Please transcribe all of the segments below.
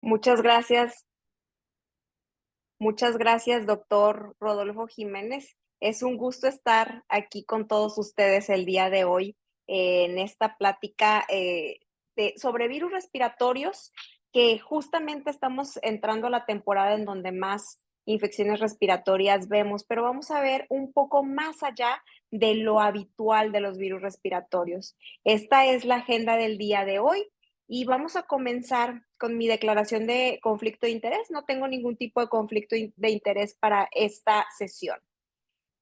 Muchas gracias, muchas gracias, doctor Rodolfo Jiménez. Es un gusto estar aquí con todos ustedes el día de hoy en esta plática sobre virus respiratorios, que justamente estamos entrando a la temporada en donde más infecciones respiratorias vemos, pero vamos a ver un poco más allá de lo habitual de los virus respiratorios. Esta es la agenda del día de hoy. Y vamos a comenzar con mi declaración de conflicto de interés. No tengo ningún tipo de conflicto de interés para esta sesión.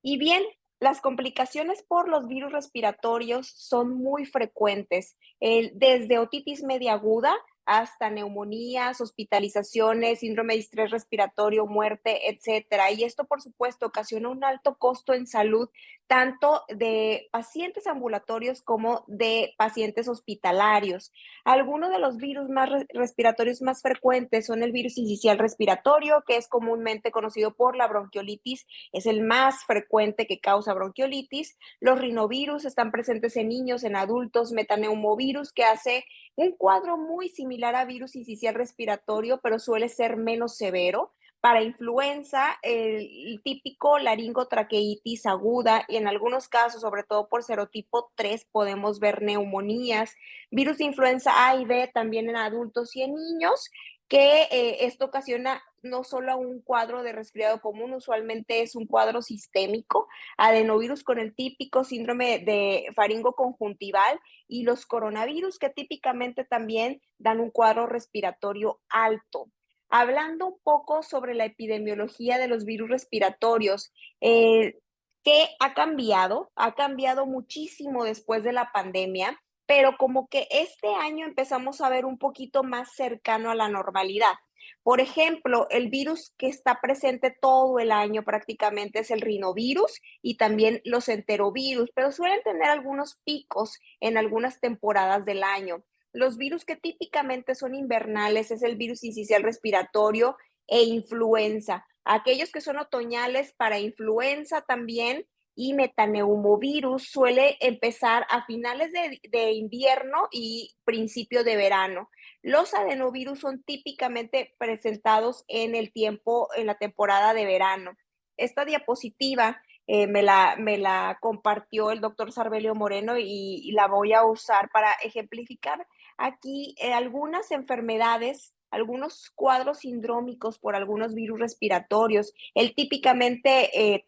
Y bien, las complicaciones por los virus respiratorios son muy frecuentes, desde otitis media aguda hasta neumonías, hospitalizaciones, síndrome de estrés respiratorio, muerte, etcétera. Y esto, por supuesto, ocasiona un alto costo en salud, tanto de pacientes ambulatorios como de pacientes hospitalarios. Algunos de los virus más respiratorios más frecuentes son el virus incisional respiratorio, que es comúnmente conocido por la bronquiolitis, es el más frecuente que causa bronquiolitis. Los rinovirus están presentes en niños, en adultos, metaneumovirus, que hace un cuadro muy similar a virus incisional respiratorio, pero suele ser menos severo. Para influenza, el típico laringotraqueitis aguda y en algunos casos, sobre todo por serotipo 3, podemos ver neumonías. Virus de influenza A y B también en adultos y en niños, que esto ocasiona no solo un cuadro de resfriado común, usualmente es un cuadro sistémico, adenovirus con el típico síndrome de faringoconjuntival y los coronavirus que típicamente también dan un cuadro respiratorio alto. Hablando un poco sobre la epidemiología de los virus respiratorios, ¿qué ha cambiado? Ha cambiado muchísimo después de la pandemia, pero como que este año empezamos a ver un poquito más cercano a la normalidad. Por ejemplo, el virus que está presente todo el año prácticamente es el rinovirus y también los enterovirus, pero suelen tener algunos picos en algunas temporadas del año. Los virus que típicamente son invernales es el virus incisional respiratorio e influenza. Aquellos que son otoñales para influenza también y metaneumovirus suele empezar a finales de invierno y principio de verano. Los adenovirus son típicamente presentados en el tiempo, en la temporada de verano. Esta diapositiva me la compartió el doctor Sarbelio Moreno y la voy a usar para ejemplificar aquí algunas enfermedades, algunos cuadros sindrómicos por algunos virus respiratorios. El típicamente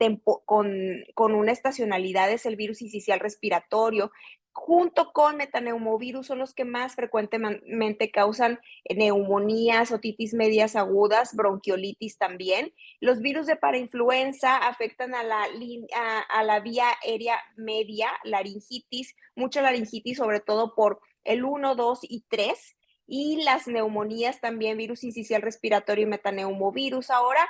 con una estacionalidad es el virus incisional respiratorio, junto con metaneumovirus son los que más frecuentemente causan neumonías, otitis medias agudas, bronquiolitis también. Los virus de parainfluenza afectan a la vía aérea media, laringitis, mucha laringitis, sobre todo por el 1, 2 y 3. Y las neumonías también, virus incisional respiratorio y metaneumovirus. Ahora,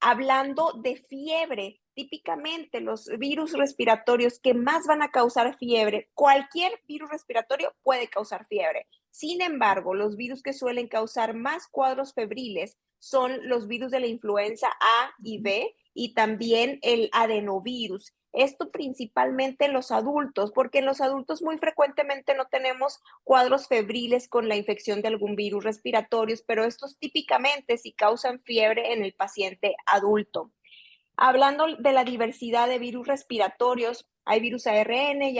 hablando de fiebre, típicamente los virus respiratorios que más van a causar fiebre, cualquier virus respiratorio puede causar fiebre. Sin embargo, los virus que suelen causar más cuadros febriles son los virus de la influenza A y B y también el adenovirus. Esto principalmente en los adultos, porque en los adultos muy frecuentemente no tenemos cuadros febriles con la infección de algún virus respiratorio, pero estos típicamente sí causan fiebre en el paciente adulto. Hablando de la diversidad de virus respiratorios, hay virus ARN y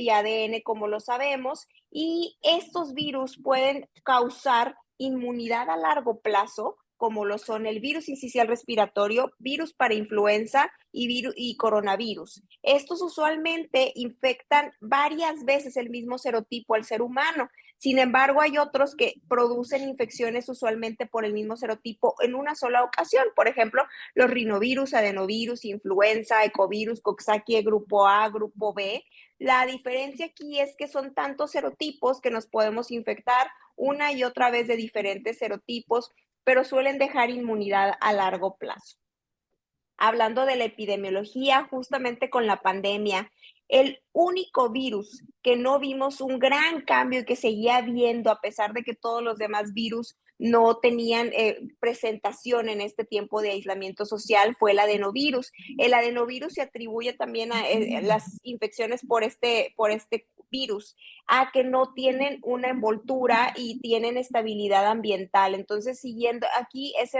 ADN, como lo sabemos, y estos virus pueden causar inmunidad a largo plazo, como lo son el virus incisional respiratorio, virus para influenza y coronavirus. Estos usualmente infectan varias veces el mismo serotipo al ser humano. Sin embargo, hay otros que producen infecciones usualmente por el mismo serotipo en una sola ocasión. Por ejemplo, los rinovirus, adenovirus, influenza, ecovirus, coxsackie, grupo A, grupo B. La diferencia aquí es que son tantos serotipos que nos podemos infectar una y otra vez de diferentes serotipos, pero suelen dejar inmunidad a largo plazo. Hablando de la epidemiología, justamente con la pandemia, el único virus que no vimos un gran cambio y que seguía habiendo, a pesar de que todos los demás virus no tenían presentación en este tiempo de aislamiento social fue el adenovirus. El adenovirus se atribuye también a las infecciones por este virus, a que no tienen una envoltura y tienen estabilidad ambiental. Entonces, siguiendo, aquí es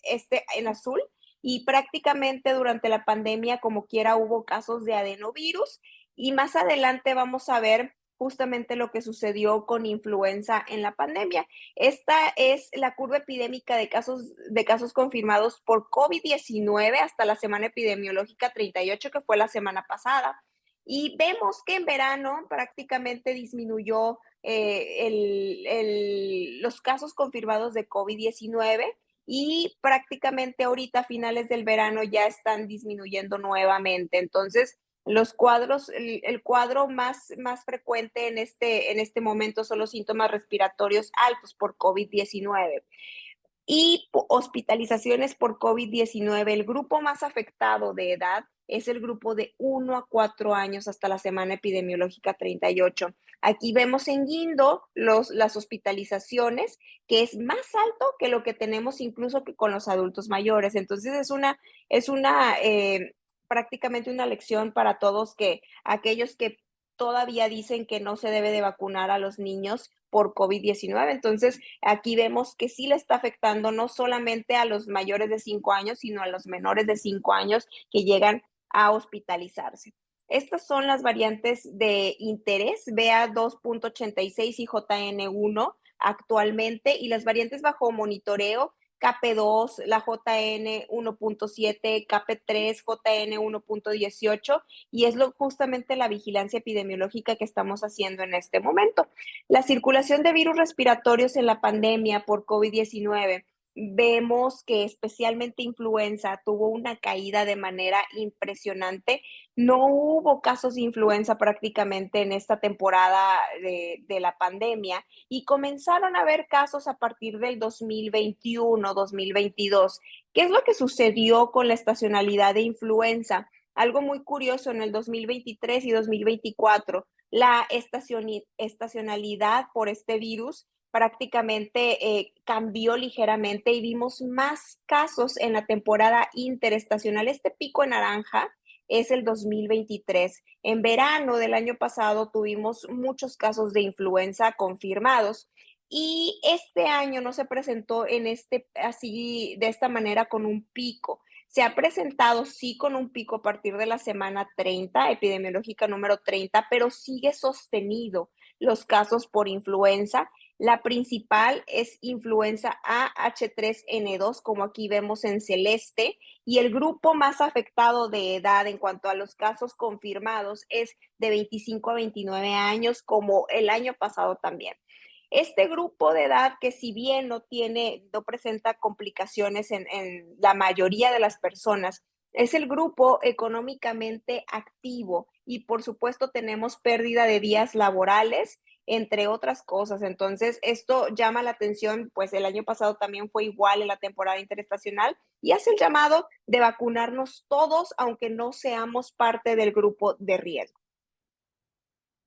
este en azul, y prácticamente durante la pandemia, como quiera, hubo casos de adenovirus, y más adelante vamos a ver justamente lo que sucedió con influenza en la pandemia. Esta es la curva epidémica de casos confirmados por COVID-19 hasta la semana epidemiológica 38, que fue la semana pasada. Y vemos que en verano prácticamente disminuyó los casos confirmados de COVID-19, y prácticamente ahorita a finales del verano ya están disminuyendo nuevamente. Entonces, los cuadros, el cuadro más frecuente en este momento son los síntomas respiratorios altos por COVID-19 y hospitalizaciones por COVID-19. El grupo más afectado de edad es el grupo de 1 a 4 años hasta la semana epidemiológica 38. Aquí vemos en guindo las hospitalizaciones, que es más alto que lo que tenemos incluso que con los adultos mayores. Entonces es una prácticamente una lección para todos, que aquellos que todavía dicen que no se debe de vacunar a los niños por COVID-19. Entonces, aquí vemos que sí le está afectando no solamente a los mayores de 5 años, sino a los menores de 5 años que llegan a hospitalizarse. Estas son las variantes de interés, BA2.86 y JN1 actualmente, y las variantes bajo monitoreo, KP2, la JN1.7, KP3, JN1.18, y es justamente la vigilancia epidemiológica que estamos haciendo en este momento. La circulación de virus respiratorios en la pandemia por COVID-19, vemos que especialmente influenza tuvo una caída de manera impresionante. No hubo casos de influenza prácticamente en esta temporada de la pandemia, y comenzaron a haber casos a partir del 2021, 2022. ¿Qué es lo que sucedió con la estacionalidad de influenza? Algo muy curioso: en el 2023 y 2024, la estacionalidad por este virus prácticamente cambió ligeramente, y vimos más casos en la temporada interestacional. Este pico en naranja es el 2023. En verano del año pasado tuvimos muchos casos de influenza confirmados, y este año no se presentó así de esta manera con un pico. Se ha presentado sí con un pico a partir de la semana 30, epidemiológica número 30, pero sigue sostenido los casos por influenza. La principal es influenza AH3N2, como aquí vemos en celeste, y el grupo más afectado de edad en cuanto a los casos confirmados es de 25 a 29 años, como el año pasado también. Este grupo de edad, que si bien no presenta complicaciones en la mayoría de las personas, es el grupo económicamente activo, y por supuesto tenemos pérdida de días laborales, entre otras cosas. Entonces, esto llama la atención, pues el año pasado también fue igual en la temporada interestacional, y hace el llamado de vacunarnos todos, aunque no seamos parte del grupo de riesgo.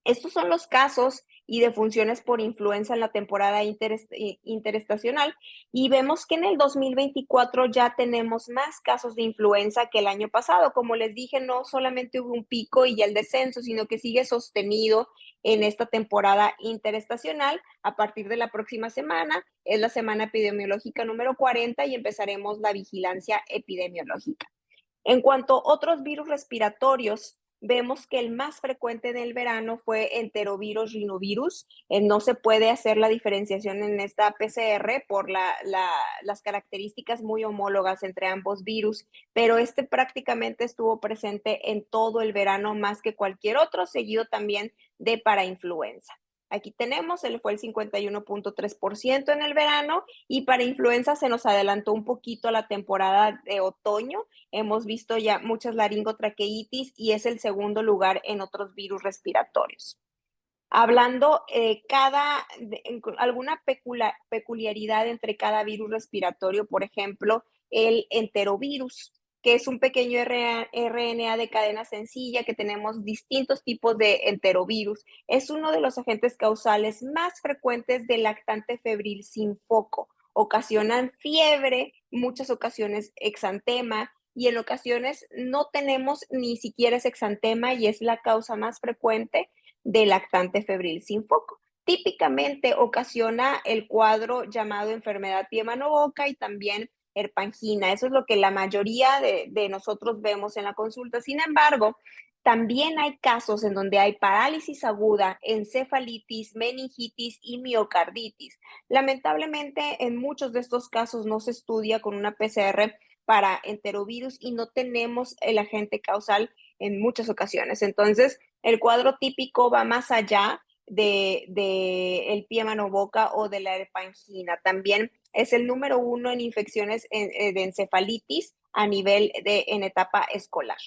Estos son los casos y defunciones por influenza en la temporada interestacional, y vemos que en el 2024 ya tenemos más casos de influenza que el año pasado. Como les dije, no solamente hubo un pico y ya el descenso, sino que sigue sostenido en esta temporada interestacional. A partir de la próxima semana es la semana epidemiológica número 40 y empezaremos la vigilancia epidemiológica. En cuanto a otros virus respiratorios, vemos que el más frecuente del verano fue enterovirus rinovirus. No se puede hacer la diferenciación en esta PCR por las características muy homólogas entre ambos virus, pero este prácticamente estuvo presente en todo el verano más que cualquier otro, seguido también de parainfluenza. Aquí tenemos, fue el 51.3% en el verano, y para influenza se nos adelantó un poquito la temporada de otoño. Hemos visto ya muchas laringotraqueitis, y es el segundo lugar en otros virus respiratorios. Hablando alguna peculiaridad entre cada virus respiratorio, por ejemplo, el enterovirus. que es un pequeño RNA de cadena sencilla, que tenemos distintos tipos de enterovirus. Es uno de los agentes causales más frecuentes del lactante febril sin foco. Ocasionan fiebre, muchas ocasiones exantema, y en ocasiones no tenemos ni siquiera ese exantema, y es la causa más frecuente del lactante febril sin foco. Típicamente ocasiona el cuadro llamado enfermedad pie mano boca y también herpangina. Eso es lo que la mayoría de nosotros vemos en la consulta. Sin embargo, también hay casos en donde hay parálisis aguda, encefalitis, meningitis y miocarditis. Lamentablemente, en muchos de estos casos no se estudia con una PCR para enterovirus y no tenemos el agente causal en muchas ocasiones. Entonces, el cuadro típico va más allá de el pie mano boca o de la herpangina. También es el número uno en infecciones de encefalitis a nivel en etapa escolar.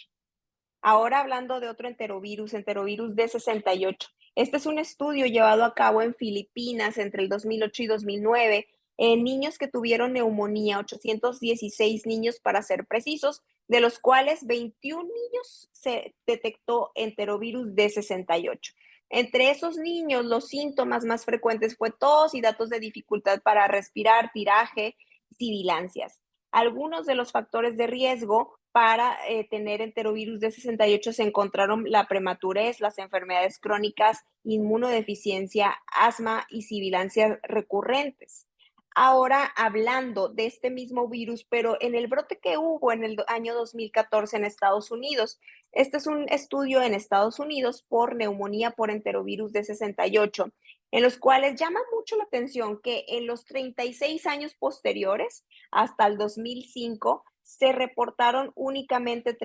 Ahora hablando de otro enterovirus D68. Este es un estudio llevado a cabo en Filipinas entre el 2008 y 2009 en niños que tuvieron neumonía, 816 niños para ser precisos, de los cuales 21 niños se detectó enterovirus D68. Entre esos niños, los síntomas más frecuentes fue tos y datos de dificultad para respirar, tiraje, sibilancias. Algunos de los factores de riesgo para tener enterovirus D68 se encontraron la prematurez, las enfermedades crónicas, inmunodeficiencia, asma y sibilancias recurrentes. Ahora hablando de este mismo virus, pero en el brote que hubo en el año 2014 en Estados Unidos. Este es un estudio en Estados Unidos por neumonía por enterovirus D68, en los cuales llama mucho la atención que en los 36 años posteriores, hasta el 2005, se reportaron únicamente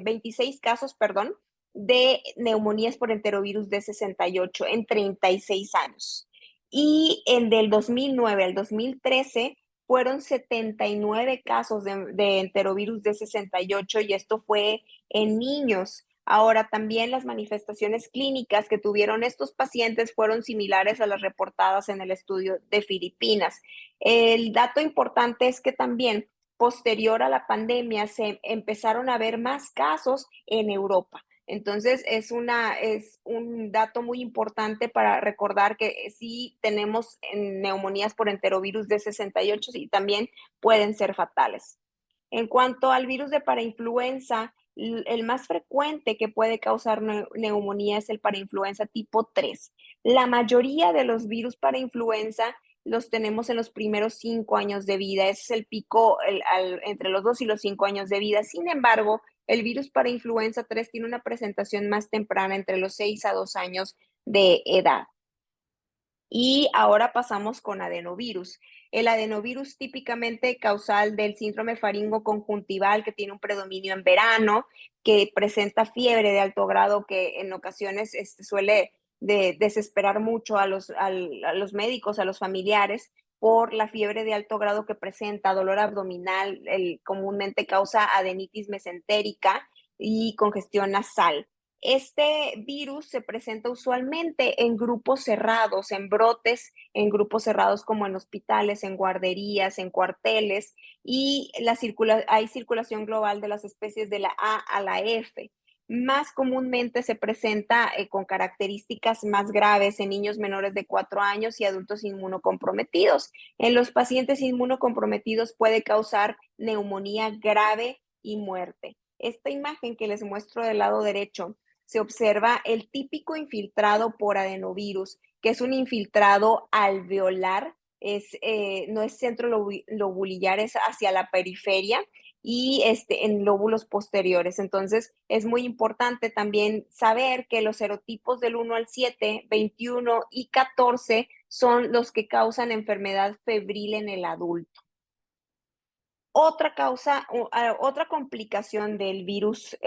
26 casos, perdón, de neumonías por enterovirus D68 en 36 años. Y en del 2009 al 2013 fueron 79 casos de enterovirus D68 y esto fue en niños. Ahora, también las manifestaciones clínicas que tuvieron estos pacientes fueron similares a las reportadas en el estudio de Filipinas. El dato importante es que también posterior a la pandemia se empezaron a ver más casos en Europa. Entonces, es un dato muy importante para recordar que sí tenemos neumonías por enterovirus D68 y también pueden ser fatales. En cuanto al virus de parainfluenza, el más frecuente que puede causar neumonía es el parainfluenza tipo 3. La mayoría de los virus parainfluenza los tenemos en los primeros 5 años de vida. Ese es el pico entre los 2 y los 5 años de vida. Sin embargo, el virus parainfluenza 3 tiene una presentación más temprana entre los 6 a 2 años de edad. Y ahora pasamos con adenovirus. El adenovirus típicamente causal del síndrome faringo conjuntival que tiene un predominio en verano, que presenta fiebre de alto grado que en ocasiones suele desesperar mucho a los médicos, a los familiares, por la fiebre de alto grado que presenta, dolor abdominal, comúnmente causa adenitis mesentérica y congestión nasal. Este virus se presenta usualmente en grupos cerrados, en brotes, en grupos cerrados como en hospitales, en guarderías, en cuarteles, y hay circulación global de las especies de la A a la F. Más comúnmente se presenta con características más graves en niños menores de 4 años y adultos inmunocomprometidos. En los pacientes inmunocomprometidos puede causar neumonía grave y muerte. Esta imagen que les muestro del lado derecho se observa el típico infiltrado por adenovirus, que es un infiltrado alveolar, no es centrolobulillar, es hacia la periferia y en lóbulos posteriores. Entonces, es muy importante también saber que los serotipos del 1 al 7, 21 y 14 son los que causan enfermedad febril en el adulto. Otra complicación del virus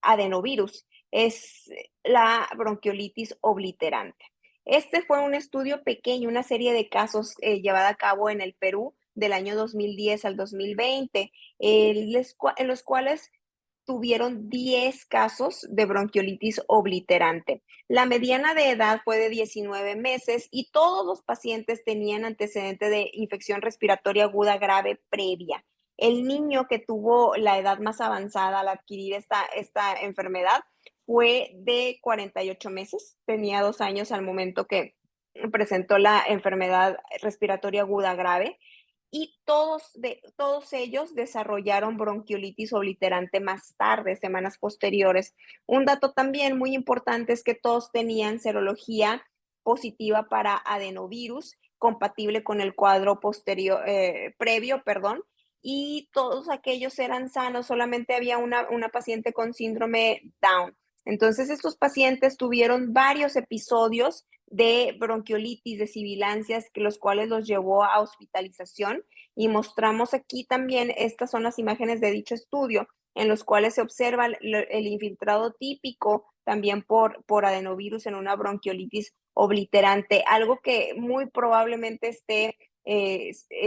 adenovirus es la bronquiolitis obliterante. Este fue un estudio pequeño, una serie de casos llevada a cabo en el Perú del año 2010 al 2020, en los cuales tuvieron 10 casos de bronquiolitis obliterante. La mediana de edad fue de 19 meses y todos los pacientes tenían antecedente de infección respiratoria aguda grave previa. El niño que tuvo la edad más avanzada al adquirir esta enfermedad fue de 48 meses, tenía 2 años al momento que presentó la enfermedad respiratoria aguda grave y todos ellos desarrollaron bronquiolitis obliterante más tarde, semanas posteriores. Un dato también muy importante es que todos tenían serología positiva para adenovirus, compatible con el cuadro previo, perdón, y todos aquellos eran sanos, solamente había una paciente con síndrome Down. Entonces, estos pacientes tuvieron varios episodios de bronquiolitis, de sibilancias, los cuales los llevó a hospitalización y mostramos aquí también, estas son las imágenes de dicho estudio, en los cuales se observa el infiltrado típico también por adenovirus en una bronquiolitis obliterante, algo que muy probablemente esté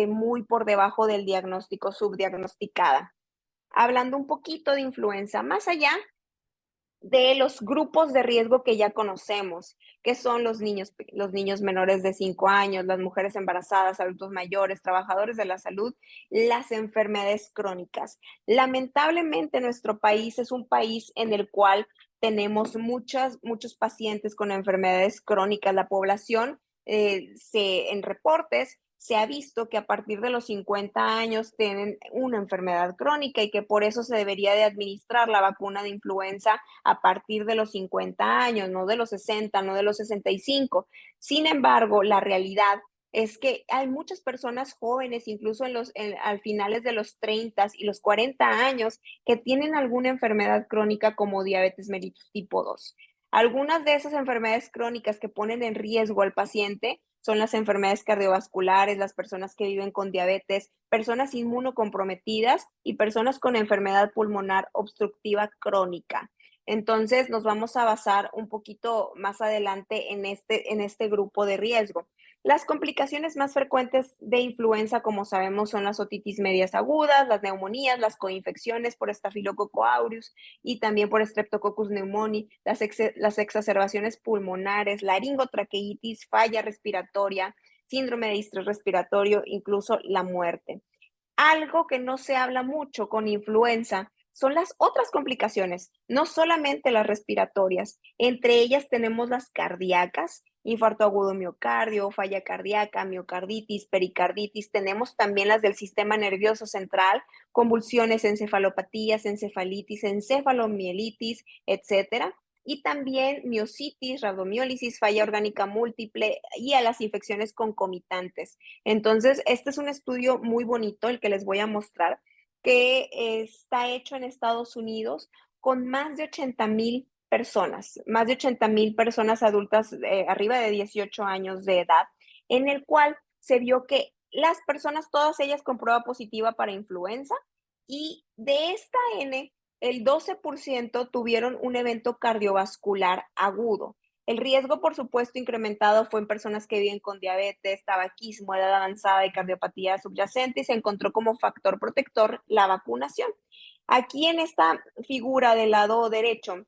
muy por debajo del diagnóstico subdiagnosticada. Hablando un poquito de influenza, más allá de los grupos de riesgo que ya conocemos, que son los niños menores de 5 años, las mujeres embarazadas, adultos mayores, trabajadores de la salud, las enfermedades crónicas. Lamentablemente, nuestro país es un país en el cual tenemos muchos pacientes con enfermedades crónicas. La población, en reportes, se ha visto que a partir de los 50 años tienen una enfermedad crónica y que por eso se debería de administrar la vacuna de influenza a partir de los 50 años, no de los 60, no de los 65. Sin embargo, la realidad es que hay muchas personas jóvenes, incluso al finales de los 30 y los 40 años, que tienen alguna enfermedad crónica como diabetes mellitus tipo 2. Algunas de esas enfermedades crónicas que ponen en riesgo al paciente son las enfermedades cardiovasculares, las personas que viven con diabetes, personas inmunocomprometidas y personas con enfermedad pulmonar obstructiva crónica. Entonces, nos vamos a basar un poquito más adelante en este grupo de riesgo. Las complicaciones más frecuentes de influenza, como sabemos, son las otitis medias agudas, las neumonías, las coinfecciones por Staphylococcus aureus y también por Streptococcus pneumoniae, las exacerbaciones pulmonares, laringotraqueitis, falla respiratoria, síndrome de distrés respiratorio, incluso la muerte. Algo que no se habla mucho con influenza son las otras complicaciones, no solamente las respiratorias. Entre ellas tenemos las cardíacas, infarto agudo miocardio, falla cardíaca, miocarditis, pericarditis. Tenemos también las del sistema nervioso central, convulsiones, encefalopatías, encefalitis, encefalomielitis, etcétera. Y también miositis, rabdomiólisis, falla orgánica múltiple y a las infecciones concomitantes. Entonces, este es un estudio muy bonito, el que les voy a mostrar, que está hecho en Estados Unidos con más de 80,000 personas, más de 80,000 personas adultas arriba de 18 años de edad, en el cual se vio que las personas, todas ellas con prueba positiva para influenza, y de esta N, el 12% tuvieron un evento cardiovascular agudo. El riesgo, por supuesto, incrementado fue en personas que viven con diabetes, tabaquismo, edad avanzada y cardiopatía subyacente y se encontró como factor protector la vacunación. Aquí en esta figura del lado derecho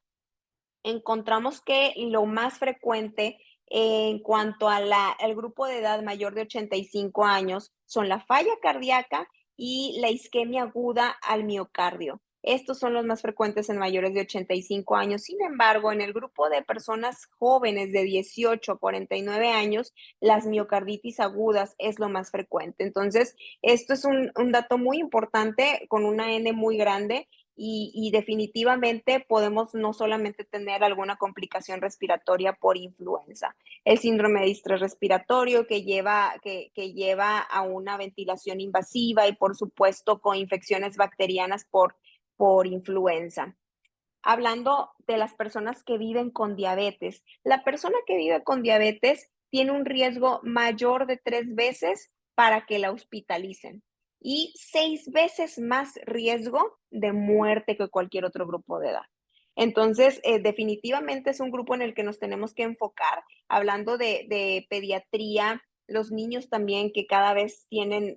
encontramos que lo más frecuente en cuanto al grupo de edad mayor de 85 años son la falla cardíaca y la isquemia aguda al miocardio. Estos son los más frecuentes en mayores de 85 años. Sin embargo, en el grupo de personas jóvenes de 18 a 49 años, las miocarditis agudas es lo más frecuente. Entonces, esto es un dato muy importante con una N muy grande y definitivamente podemos no solamente tener alguna complicación respiratoria por influenza, el síndrome de distrés respiratorio que lleva a una ventilación invasiva y por supuesto con infecciones bacterianas por influenza. Hablando de las personas que viven con diabetes, la persona que vive con diabetes tiene un riesgo mayor de 3 veces para que la hospitalicen y 6 veces más riesgo de muerte que cualquier otro grupo de edad. Entonces, definitivamente es un grupo en el que nos tenemos que enfocar, hablando de pediatría, los niños también que cada vez tienen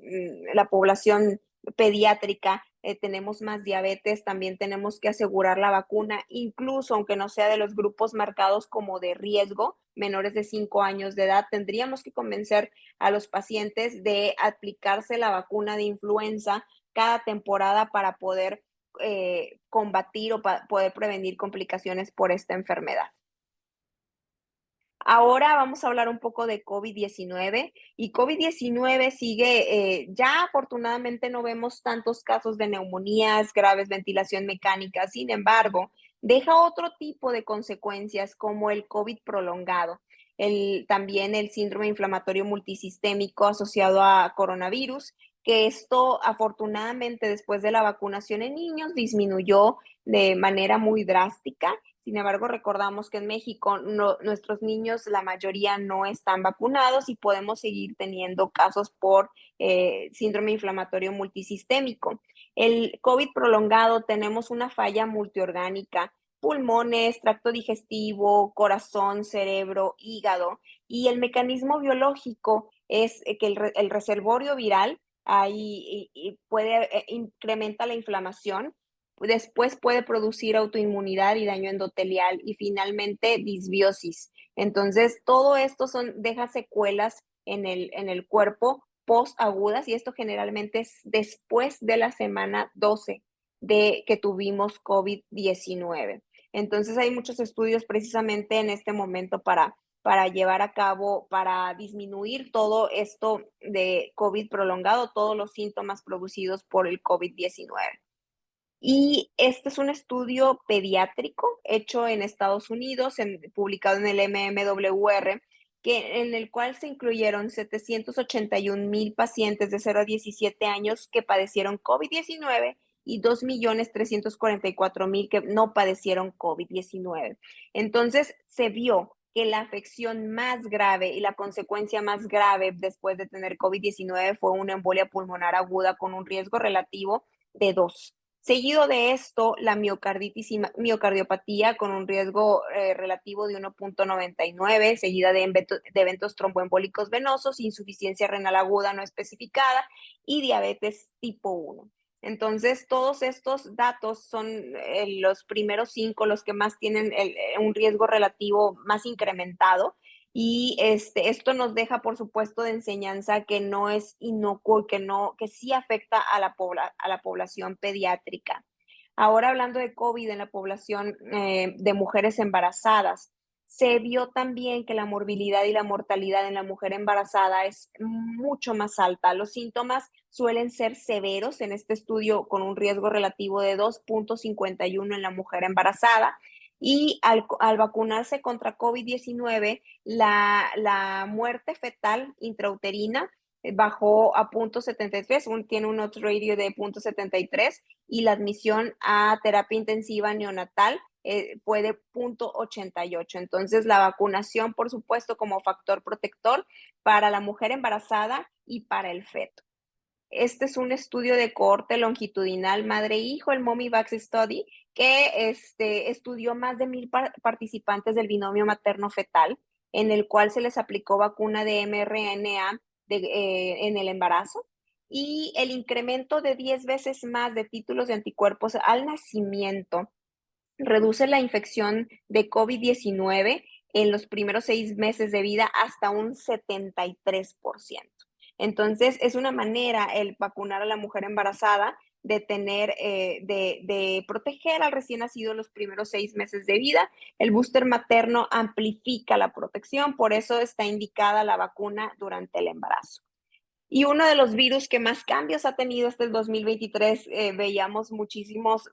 la población pediátrica, tenemos más diabetes, también tenemos que asegurar la vacuna, incluso aunque no sea de los grupos marcados como de riesgo, menores de 5 años de edad, tendríamos que convencer a los pacientes de aplicarse la vacuna de influenza cada temporada para poder combatir o poder prevenir complicaciones por esta enfermedad. Ahora vamos a hablar un poco de COVID-19 y COVID-19 sigue, ya afortunadamente no vemos tantos casos de neumonías graves, ventilación mecánica, sin embargo, deja otro tipo de consecuencias como el COVID prolongado, también el síndrome inflamatorio multisistémico asociado a coronavirus, que esto afortunadamente después de la vacunación en niños disminuyó de manera muy drástica. Sin embargo, recordamos que en México nuestros niños, la mayoría no están vacunados y podemos seguir teniendo casos por síndrome inflamatorio multisistémico. El COVID prolongado, tenemos una falla multiorgánica, pulmones, tracto digestivo, corazón, cerebro, hígado. Y el mecanismo biológico es que el reservorio viral ahí y puede incrementa la inflamación. Después puede producir autoinmunidad y daño endotelial y finalmente disbiosis. Entonces, todo esto deja secuelas en el cuerpo post-agudas y esto generalmente es después de la semana 12 de que tuvimos COVID-19. Entonces, hay muchos estudios precisamente en este momento para llevar a cabo, para disminuir todo esto de COVID prolongado, todos los síntomas producidos por el COVID-19. Y este es un estudio pediátrico hecho en Estados Unidos, publicado en el MMWR, en el cual se incluyeron 781,000 pacientes de 0 a 17 años que padecieron COVID-19 y 2,344,000 que no padecieron COVID-19. Entonces, se vio que la afección más grave y la consecuencia más grave después de tener COVID-19 fue una embolia pulmonar aguda con un riesgo relativo de 2. Seguido de esto, la miocarditis y miocardiopatía con un riesgo relativo de 1,99, seguida de eventos tromboembólicos venosos, insuficiencia renal aguda no especificada y diabetes tipo 1. Entonces, todos estos datos son los primeros 5, los que más tienen un riesgo relativo más incrementado. Y esto nos deja, por supuesto, de enseñanza que no es inocuo y que sí afecta a la población pediátrica. Ahora hablando de COVID en la población de mujeres embarazadas, se vio también que la morbilidad y la mortalidad en la mujer embarazada es mucho más alta. Los síntomas suelen ser severos en este estudio con un riesgo relativo de 2,51 en la mujer embarazada y al vacunarse contra COVID-19 la muerte fetal intrauterina bajó a 0,73, tiene un odds ratio de 0,73 y la admisión a terapia intensiva neonatal fue de 0,88. Entonces, la vacunación, por supuesto, como factor protector para la mujer embarazada y para el feto. Este es un estudio de cohorte longitudinal madre-hijo, el MommyVax Study, que estudió más de 1,000 participantes del binomio materno-fetal, en el cual se les aplicó vacuna de mRNA en el embarazo y el incremento de 10 veces más de títulos de anticuerpos al nacimiento reduce la infección de COVID-19 en los primeros 6 meses de vida hasta un 73%. Entonces, es una manera el vacunar a la mujer embarazada de tener, de proteger al recién nacido los primeros 6 meses de vida. El booster materno amplifica la protección, por eso está indicada la vacuna durante el embarazo. Y uno de los virus que más cambios ha tenido este el 2023, veíamos muchísimos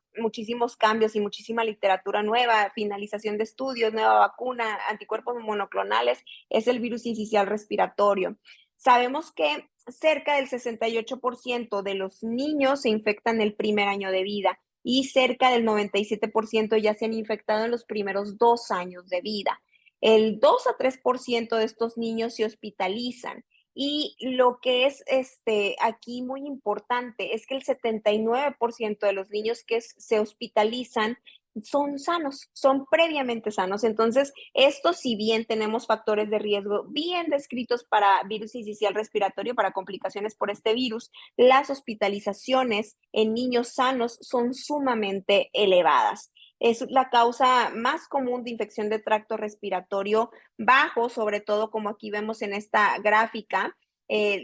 cambios y muchísima literatura nueva, finalización de estudios, nueva vacuna, anticuerpos monoclonales, es el virus incisional respiratorio. Sabemos que cerca del 68% de los niños se infectan el primer año de vida y cerca del 97% ya se han infectado en los primeros 2 años de vida. El 2 a 3% de estos niños se hospitalizan y lo que es aquí muy importante es que el 79% de los niños que se hospitalizan son sanos, son previamente sanos. Entonces, esto si bien tenemos factores de riesgo bien descritos para virus sincicial respiratorio, para complicaciones por este virus, las hospitalizaciones en niños sanos son sumamente elevadas. Es la causa más común de infección de tracto respiratorio bajo, sobre todo como aquí vemos en esta gráfica.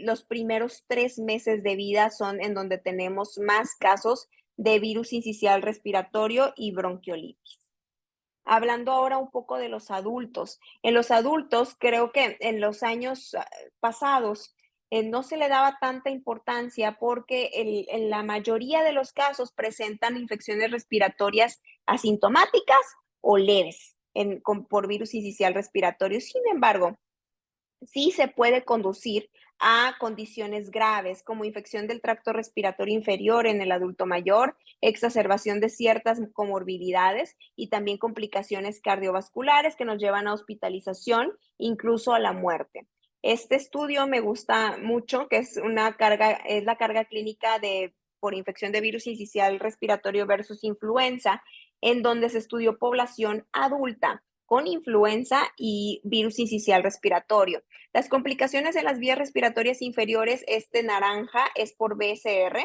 Los primeros 3 meses de vida son en donde tenemos más casos de virus sincicial respiratorio y bronquiolitis. Hablando ahora un poco de los adultos. En los adultos, creo que en los años pasados no se le daba tanta importancia porque en la mayoría de los casos presentan infecciones respiratorias asintomáticas o leves por virus sincicial respiratorio. Sin embargo, sí se puede conducir a condiciones graves como infección del tracto respiratorio inferior en el adulto mayor, exacerbación de ciertas comorbilidades y también complicaciones cardiovasculares que nos llevan a hospitalización, incluso a la muerte. Este estudio me gusta mucho, que es la carga clínica por infección de virus incisional respiratorio versus influenza, en donde se estudió población adulta con influenza y virus incisional respiratorio. Las complicaciones en las vías respiratorias inferiores, este naranja es por BSR,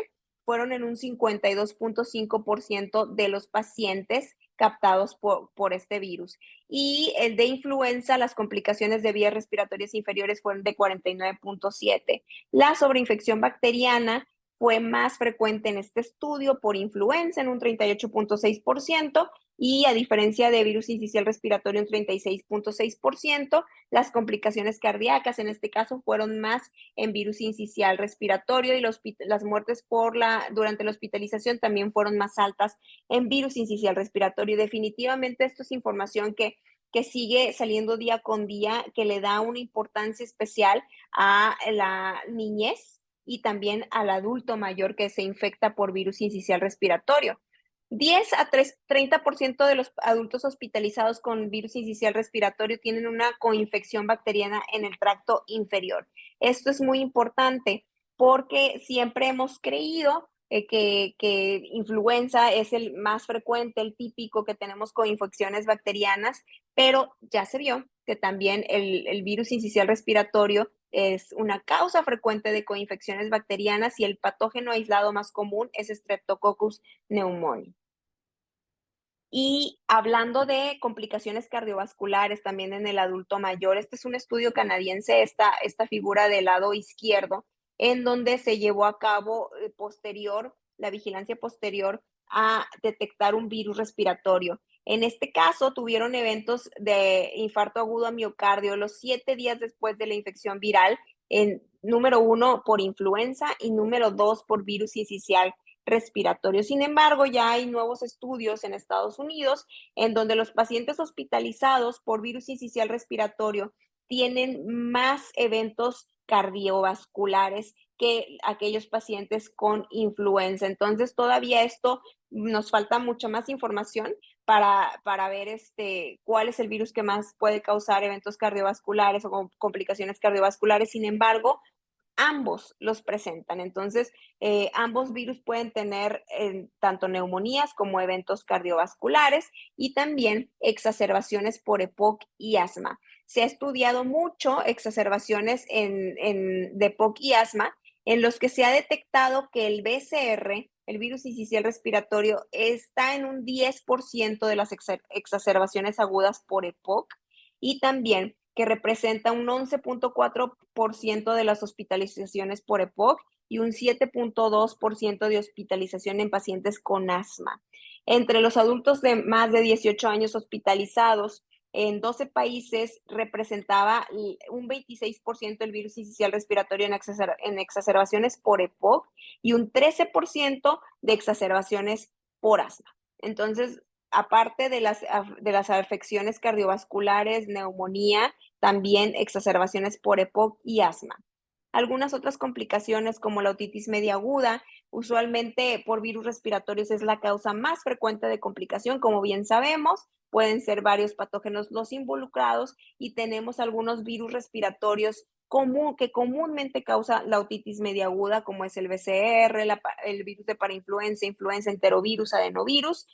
fueron en un 52.5% de los pacientes captados por este virus. Y el de influenza, las complicaciones de vías respiratorias inferiores fueron de 49.7%. La sobreinfección bacteriana fue más frecuente en este estudio por influenza en un 38.6% y a diferencia de virus incisional respiratorio un 36.6%, las complicaciones cardíacas en este caso fueron más en virus incisional respiratorio y las muertes durante la hospitalización también fueron más altas en virus incisional respiratorio. Definitivamente esto es información que sigue saliendo día con día, que le da una importancia especial a la niñez y también al adulto mayor que se infecta por virus incisional respiratorio. 10 a 30% de los adultos hospitalizados con virus incisional respiratorio tienen una coinfección bacteriana en el tracto inferior. Esto es muy importante porque siempre hemos creído que influenza es el más frecuente, el típico que tenemos coinfecciones bacterianas, pero ya se vio que también el virus incisional respiratorio es una causa frecuente de coinfecciones bacterianas y el patógeno aislado más común es Streptococcus pneumoniae. Y hablando de complicaciones cardiovasculares también en el adulto mayor, este es un estudio canadiense, esta figura del lado izquierdo, en donde se llevó a cabo la vigilancia posterior a detectar un virus respiratorio. En este caso, tuvieron eventos de infarto agudo a miocardio los 7 días después de la infección viral, número 1 por influenza y número 2 por virus sincicial respiratorio. Sin embargo, ya hay nuevos estudios en Estados Unidos en donde los pacientes hospitalizados por virus sincicial respiratorio tienen más eventos cardiovasculares que aquellos pacientes con influenza. Entonces, todavía esto nos falta mucha más información para ver cuál es el virus que más puede causar eventos cardiovasculares o complicaciones cardiovasculares. Sin embargo, ambos los presentan. Entonces, ambos virus pueden tener tanto neumonías como eventos cardiovasculares y también exacerbaciones por EPOC y asma. Se ha estudiado mucho exacerbaciones de EPOC y asma en los que se ha detectado que el BCR, el virus incisional respiratorio, está en un 10% de las exacerbaciones agudas por EPOC y también que representa un 11.4% de las hospitalizaciones por EPOC y un 7.2% de hospitalización en pacientes con asma. Entre los adultos de más de 18 años hospitalizados, en 12 países representaba un 26% del virus incisional respiratorio en exacerbaciones por EPOC y un 13% de exacerbaciones por asma. Entonces, aparte de las afecciones cardiovasculares, neumonía, también exacerbaciones por EPOC y asma. Algunas otras complicaciones como la otitis media aguda, usualmente por virus respiratorios es la causa más frecuente de complicación, como bien sabemos, pueden ser varios patógenos los involucrados y tenemos algunos virus respiratorios que comúnmente causa la otitis media aguda, como es el BCR, el virus de parainfluenza, influenza enterovirus, adenovirus,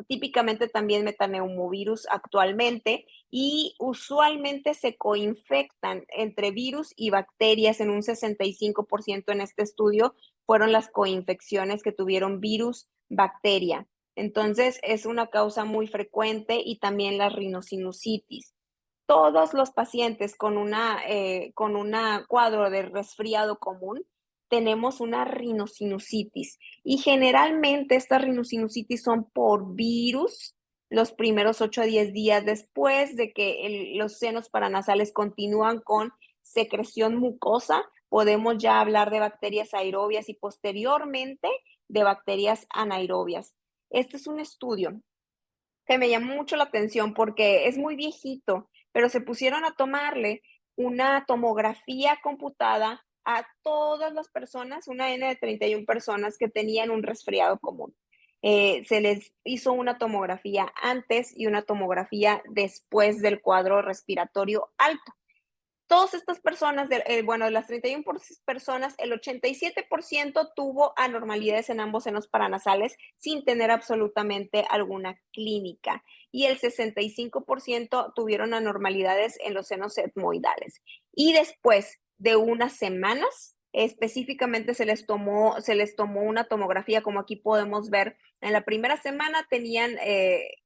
típicamente también metaneumovirus actualmente, y usualmente se coinfectan entre virus y bacterias. En un 65% en este estudio fueron las coinfecciones que tuvieron virus, bacteria. Entonces, es una causa muy frecuente, y también la rinosinusitis. Todos los pacientes con una cuadro de resfriado común tenemos una rinosinusitis, y generalmente estas rinosinusitis son por virus los primeros 8 a 10 días después de que los senos paranasales continúan con secreción mucosa. Podemos ya hablar de bacterias aerobias y posteriormente de bacterias anaerobias. Este es un estudio que me llamó mucho la atención porque es muy viejito, pero se pusieron a tomarle una tomografía computada a todas las personas, una N de 31 personas que tenían un resfriado común. Se les hizo una tomografía antes y una tomografía después del cuadro respiratorio alto. Todas estas personas, bueno, de las 31 personas, el 87% tuvo anormalidades en ambos senos paranasales sin tener absolutamente alguna clínica, y el 65% tuvieron anormalidades en los senos etmoidales. Y después de unas semanas, específicamente se les tomó una tomografía, como aquí podemos ver. En la primera semana tenían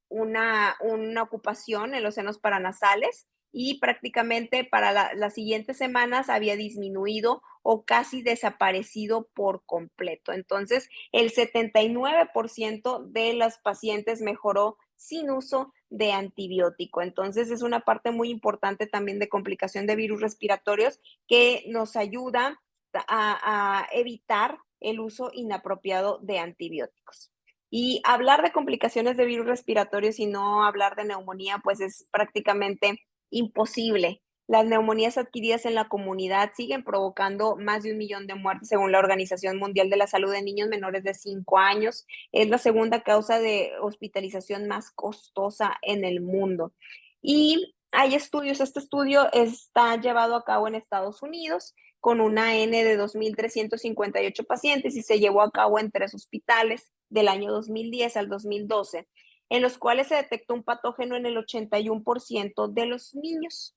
una ocupación en los senos paranasales, y prácticamente para las siguientes semanas había disminuido o casi desaparecido por completo. Entonces, el 79% de las pacientes mejoró sin uso de antibiótico. Entonces, es una parte muy importante también de complicación de virus respiratorios que nos ayuda a evitar el uso inapropiado de antibióticos. Y hablar de complicaciones de virus respiratorios y no hablar de neumonía, pues es prácticamente imposible. Las neumonías adquiridas en la comunidad siguen provocando más de 1 millón de muertes según la Organización Mundial de la Salud en niños menores de 5 años. Es la segunda causa de hospitalización más costosa en el mundo. Y hay estudios, este estudio está llevado a cabo en Estados Unidos con una N de 2.358 pacientes, y se llevó a cabo en 3 hospitales del año 2010 al 2012, en los cuales se detectó un patógeno en el 81% de los niños.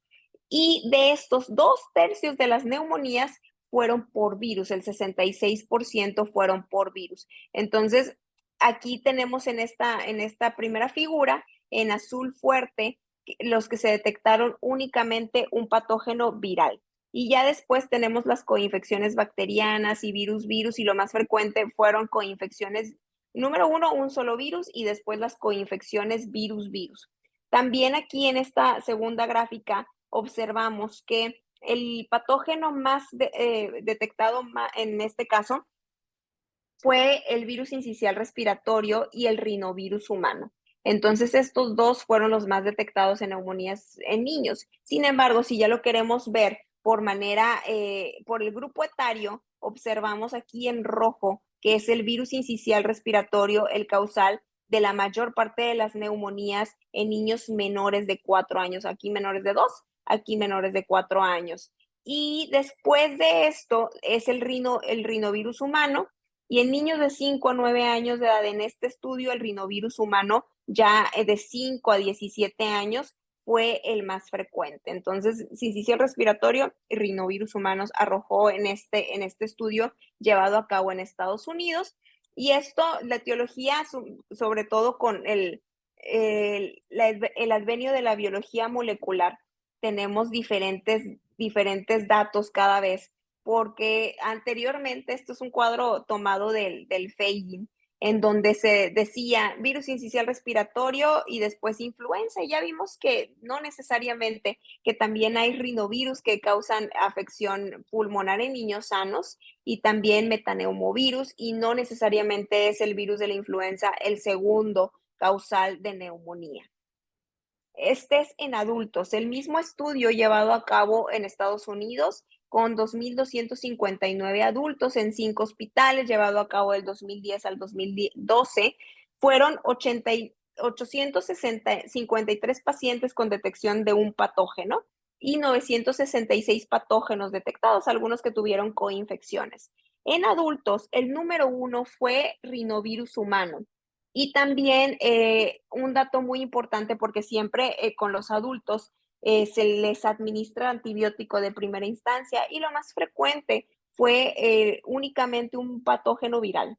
Y de estos, 2/3 de las neumonías fueron por virus, el 66% fueron por virus. Entonces, aquí tenemos en esta primera figura, en azul fuerte, los que se detectaron únicamente un patógeno viral. Y ya después tenemos las coinfecciones bacterianas y virus, y lo más frecuente fueron coinfecciones. Número 1, un solo virus, y después las coinfecciones virus. También aquí en esta segunda gráfica observamos que el patógeno más detectado en este caso fue el virus sincicial respiratorio y el rinovirus humano. Entonces, estos dos fueron los más detectados en neumonías en niños. Sin embargo, si ya lo queremos ver por el grupo etario, observamos aquí en rojo que es el virus sincicial respiratorio el causal de la mayor parte de las neumonías en niños menores de 4 años. Aquí menores de 2, aquí menores de 4 años. Y después de esto es el rinovirus humano, y en niños de 5 a 9 años de edad, en este estudio, el rinovirus humano ya de 5 a 17 años fue el más frecuente. Entonces, sincicial respiratorio y rinovirus humanos arrojó en este estudio llevado a cabo en Estados Unidos. Y esto, la etiología, sobre todo con el advenio de la biología molecular, tenemos diferentes datos cada vez, porque anteriormente, esto es un cuadro tomado del Feijin, en donde se decía virus sincicial respiratorio y después influenza, y ya vimos que no necesariamente, que también hay rinovirus que causan afección pulmonar en niños sanos, y también metaneumovirus, y no necesariamente es el virus de la influenza el segundo causal de neumonía. Este es en adultos. El mismo estudio llevado a cabo en Estados Unidos con 2.259 adultos en 5 hospitales, llevado a cabo del 2010 al 2012, fueron 853 pacientes con detección de un patógeno y 966 patógenos detectados, algunos que tuvieron coinfecciones. En adultos, el número uno fue rinovirus humano. Y también un dato muy importante, porque siempre con los adultos se les administra antibiótico de primera instancia y lo más frecuente fue únicamente un patógeno viral.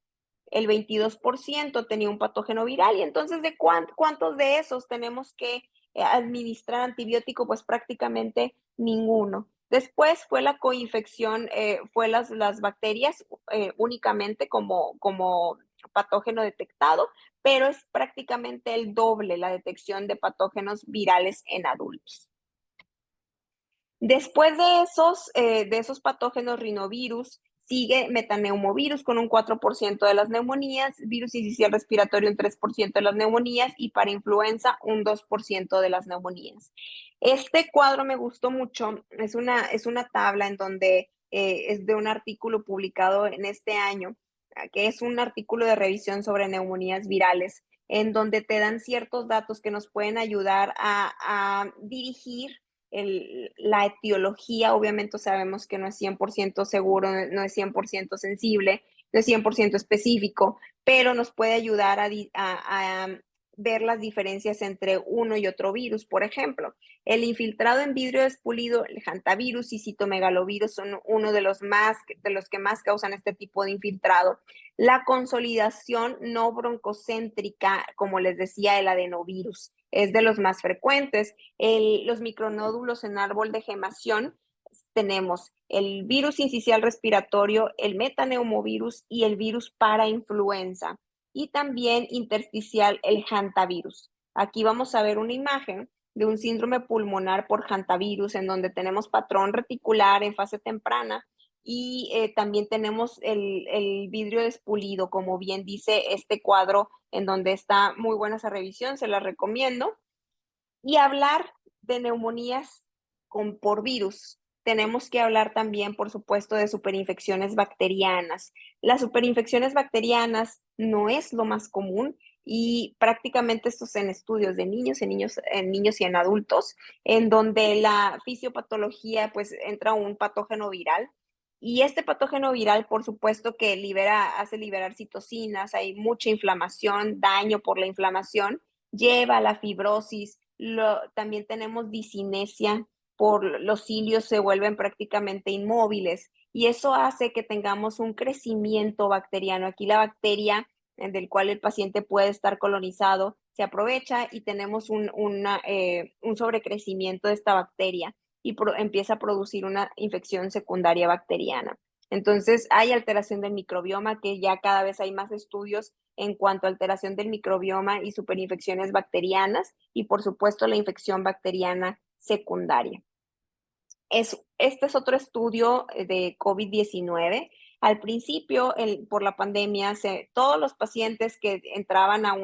El 22% tenía un patógeno viral y entonces ¿de cuántos de esos tenemos que administrar antibiótico? Pues prácticamente ninguno. Después fue la coinfección, fue las bacterias únicamente como patógeno detectado, pero es prácticamente el doble la detección de patógenos virales en adultos. Después de esos patógenos rinovirus, sigue metaneumovirus con un 4% de las neumonías, virus incisional respiratorio un 3% de las neumonías y para influenza un 2% de las neumonías. Este cuadro me gustó mucho, es una tabla en donde es de un artículo publicado en este año, que es un artículo de revisión sobre neumonías virales, en donde te dan ciertos datos que nos pueden ayudar a dirigir la etiología. Obviamente sabemos que no es 100% seguro, no es 100% sensible, no es 100% específico, pero nos puede ayudar a ver las diferencias entre uno y otro virus. Por ejemplo, el infiltrado en vidrio despulido, el hantavirus y citomegalovirus son uno de los que más causan este tipo de infiltrado. La consolidación no broncocéntrica, como les decía, el adenovirus, es de los más frecuentes. Los micronódulos en árbol de gemación, tenemos el virus incisional respiratorio, el metaneumovirus y el virus para influenza. Y también intersticial, el hantavirus. Aquí vamos a ver una imagen de un síndrome pulmonar por hantavirus, en donde tenemos patrón reticular en fase temprana y también tenemos el vidrio despulido, como bien dice este cuadro, en donde está muy buena esa revisión, se la recomiendo. Y hablar de neumonías por virus. Tenemos que hablar también, por supuesto, de superinfecciones bacterianas. Las superinfecciones bacterianas no es lo más común y prácticamente esto es en estudios de niños, en niños y en adultos, en donde la fisiopatología, pues entra un patógeno viral. Y este patógeno viral, por supuesto, que hace liberar citocinas, hay mucha inflamación, daño por la inflamación, lleva a la fibrosis. También tenemos disinesia, por los cilios se vuelven prácticamente inmóviles y eso hace que tengamos un crecimiento bacteriano. Aquí la bacteria del cual el paciente puede estar colonizado se aprovecha y tenemos un sobrecrecimiento de esta bacteria y empieza a producir una infección secundaria bacteriana. Entonces hay alteración del microbioma, que ya cada vez hay más estudios en cuanto a alteración del microbioma y superinfecciones bacterianas y por supuesto la infección bacteriana secundaria. Este es otro estudio de COVID-19. Al principio, por la pandemia, todos los pacientes que entraban a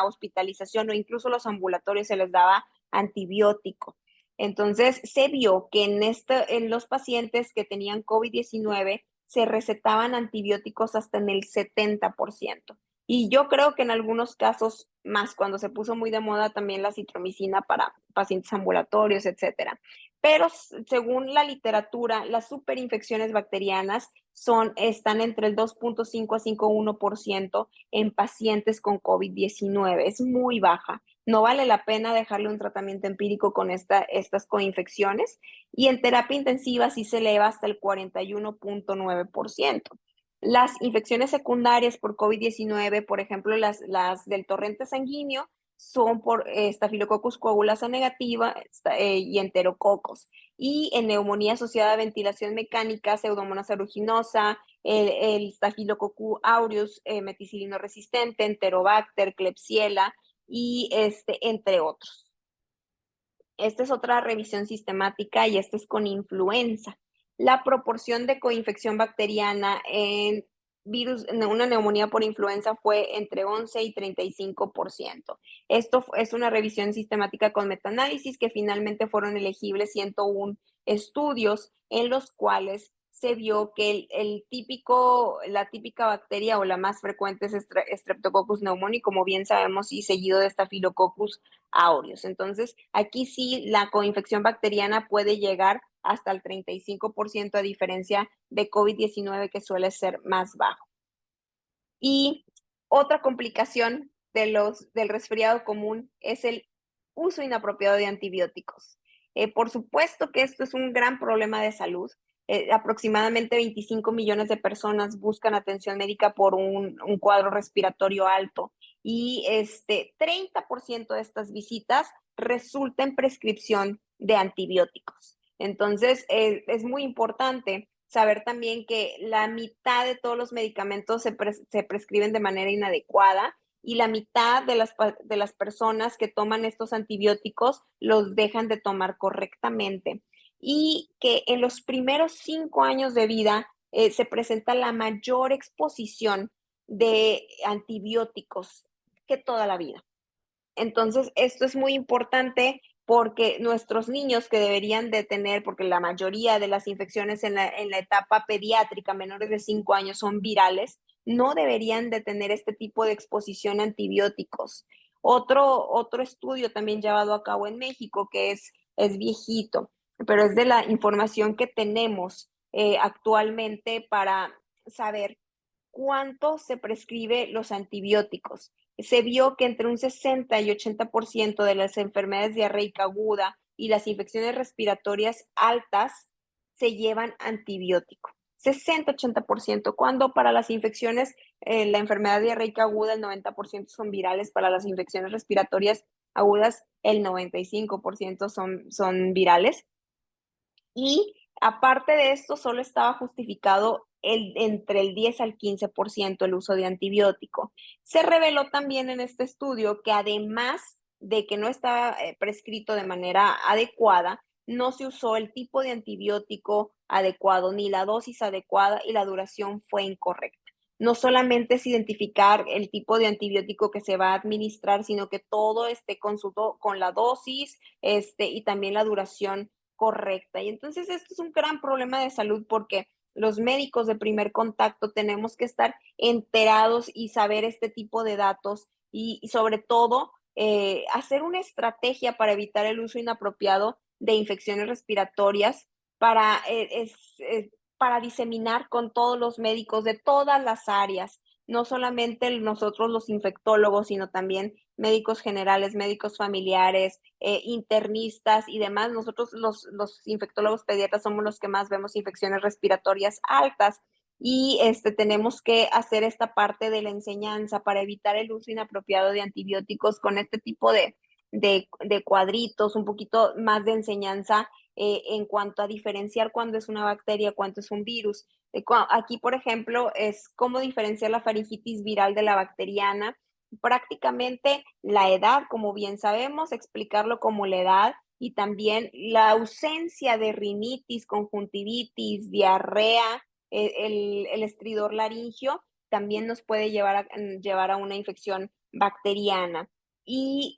hospitalización o incluso los ambulatorios se les daba antibiótico. Entonces, se vio que en los pacientes que tenían COVID-19 se recetaban antibióticos hasta en el 70%. Y yo creo que en algunos casos más, cuando se puso muy de moda también la citromicina para pacientes ambulatorios, etcétera. Pero según la literatura, las superinfecciones bacterianas están entre el 2.5 a 5,1% en pacientes con COVID-19. Es muy baja. No vale la pena dejarle un tratamiento empírico con estas coinfecciones. Y en terapia intensiva sí se eleva hasta el 41.9%. Las infecciones secundarias por COVID-19, por ejemplo, las del torrente sanguíneo, son por Staphylococcus coagulasa negativa y enterococos. Y en neumonía asociada a ventilación mecánica, Pseudomonas aeruginosa, el Staphylococcus aureus, meticilino resistente, Enterobacter, Klebsiella y entre otros. Esta es otra revisión sistemática y esta es con influenza. La proporción de coinfección bacteriana en una neumonía por influenza fue entre 11 y 35%. Esto es una revisión sistemática con metaanálisis que finalmente fueron elegibles 101 estudios en los cuales se vio que la típica bacteria o la más frecuente es Streptococcus pneumoniae, como bien sabemos, y seguido de Staphylococcus aureus. Entonces, aquí sí la coinfección bacteriana puede llegar hasta el 35%, a diferencia de COVID-19, que suele ser más bajo. Y otra complicación del resfriado común es el uso inapropiado de antibióticos. Por supuesto que esto es un gran problema de salud. Aproximadamente 25 millones de personas buscan atención médica por un cuadro respiratorio alto, y 30% de estas visitas resulta en prescripción de antibióticos. Entonces, es muy importante saber también que la mitad de todos los medicamentos se prescriben de manera inadecuada, y la mitad de las personas que toman estos antibióticos los dejan de tomar correctamente. Y que en los primeros 5 años de vida se presenta la mayor exposición de antibióticos que toda la vida. Entonces, esto es muy importante porque nuestros niños, que deberían de tener, porque la mayoría de las infecciones en la etapa pediátrica, menores de 5 años, son virales, no deberían de tener este tipo de exposición a antibióticos. Otro estudio también llevado a cabo en México, que es viejito, pero es de la información que tenemos actualmente para saber cuánto se prescribe los antibióticos. Se vio que entre un 60 y 80% de las enfermedades diarreica aguda y las infecciones respiratorias altas se llevan antibiótico. 60-80%, cuando para las infecciones, la enfermedad diarreica aguda, el 90% son virales. Para las infecciones respiratorias agudas, el 95% son virales. Y aparte de esto, solo estaba justificado entre el 10 al 15% el uso de antibiótico. Se reveló también en este estudio que, además de que no estaba prescrito de manera adecuada, no se usó el tipo de antibiótico adecuado ni la dosis adecuada, y la duración fue incorrecta. No solamente es identificar el tipo de antibiótico que se va a administrar, sino que todo esté consultado con la dosis y también la duración correcta. Y entonces esto es un gran problema de salud, porque los médicos de primer contacto tenemos que estar enterados y saber este tipo de datos, y sobre todo hacer una estrategia para evitar el uso inapropiado de infecciones respiratorias, para diseminar con todos los médicos de todas las áreas, no solamente nosotros los infectólogos, sino también médicos generales, médicos familiares, internistas y demás. Nosotros los infectólogos pediatras somos los que más vemos infecciones respiratorias altas, y tenemos que hacer esta parte de la enseñanza para evitar el uso inapropiado de antibióticos, con este tipo de cuadritos, un poquito más de enseñanza en cuanto a diferenciar cuándo es una bacteria, cuándo es un virus. Aquí, por ejemplo, es cómo diferenciar la faringitis viral de la bacteriana. Prácticamente la edad, como bien sabemos, explicarlo como la edad, y también la ausencia de rinitis, conjuntivitis, diarrea, el estridor laringio, también nos puede llevar a una infección bacteriana. Y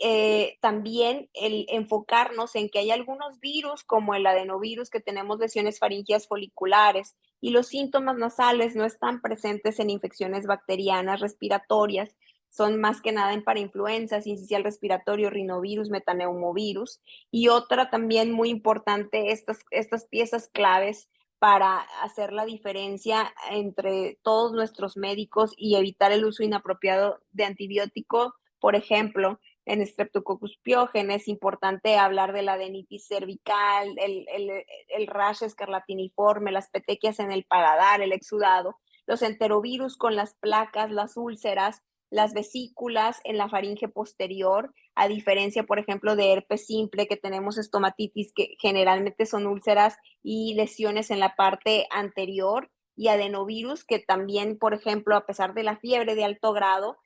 también el enfocarnos en que hay algunos virus, como el adenovirus, que tenemos lesiones faringias foliculares, y los síntomas nasales no están presentes en infecciones bacterianas respiratorias. Son más que nada en parainfluenza, sincicial respiratorio, rinovirus, metaneumovirus. Y otra también muy importante, estas piezas claves para hacer la diferencia entre todos nuestros médicos y evitar el uso inapropiado de antibióticos. Por ejemplo, en Streptococcus pyogenes es importante hablar de la adenitis cervical, el rash escarlatiniforme, las petequias en el paladar, el exudado, los enterovirus con las placas, las úlceras, las vesículas en la faringe posterior, a diferencia, por ejemplo, de herpes simple, que tenemos estomatitis, que generalmente son úlceras y lesiones en la parte anterior, y adenovirus, que también, por ejemplo, a pesar de la fiebre de alto grado,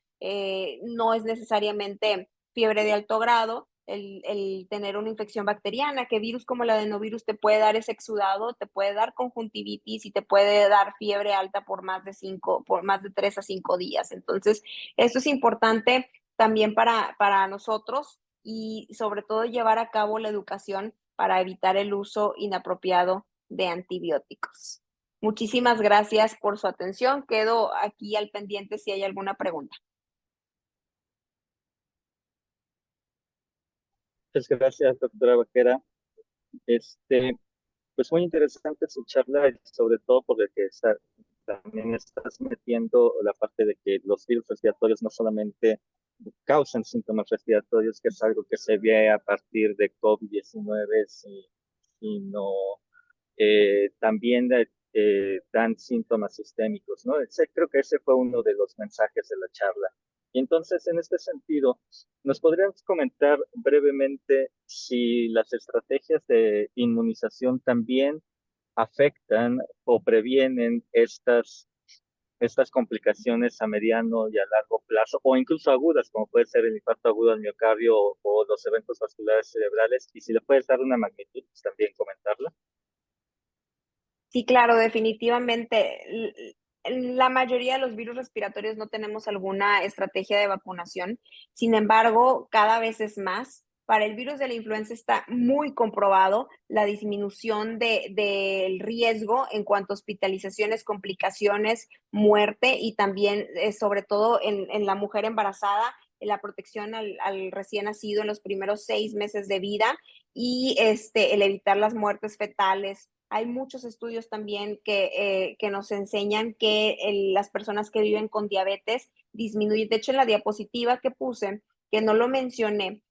no es necesariamente fiebre de alto grado el tener una infección bacteriana. Que virus como el adenovirus te puede dar ese exudado, te puede dar conjuntivitis y te puede dar fiebre alta por más de 3 a 5 días. Entonces, esto es importante también para nosotros, y sobre todo llevar a cabo la educación para evitar el uso inapropiado de antibióticos. Muchísimas gracias por su atención. Quedo aquí al pendiente si hay alguna pregunta. Muchas gracias, doctora Vaquera. Este, pues muy interesante su charla, y sobre todo porque también estás metiendo la parte de que los virus respiratorios no solamente causan síntomas respiratorios, que es algo que se ve a partir de COVID-19, sino también dan síntomas sistémicos, ¿no? Creo que ese fue uno de los mensajes de la charla. Y entonces, en este sentido, ¿nos podrías comentar brevemente si las estrategias de inmunización también afectan o previenen estas complicaciones a mediano y a largo plazo, o incluso agudas, como puede ser el infarto agudo al miocardio o los eventos vasculares cerebrales? Y si le puedes dar una magnitud, pues también comentarla. Sí, claro, definitivamente. La mayoría de los virus respiratorios no tenemos alguna estrategia de vacunación. Sin embargo, cada vez es más. Para el virus de la influenza está muy comprobado la disminución del riesgo en cuanto a hospitalizaciones, complicaciones, muerte y también, sobre todo en la mujer embarazada, en la protección al recién nacido en los primeros 6 meses de vida y el evitar las muertes fetales. Hay muchos estudios también que nos enseñan que las personas que viven con diabetes disminuyen. De hecho, en la diapositiva que puse, que no lo mencioné,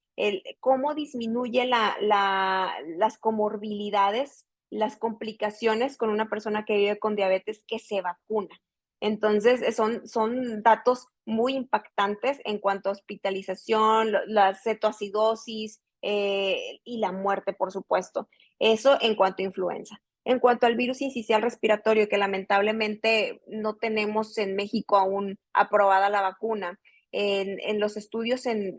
cómo disminuye las comorbilidades, las complicaciones con una persona que vive con diabetes que se vacuna. Entonces, son datos muy impactantes en cuanto a hospitalización, la cetoacidosis y la muerte, por supuesto. Eso en cuanto a influenza. En cuanto al virus incisional respiratorio, que lamentablemente no tenemos en México aún aprobada la vacuna, en los estudios en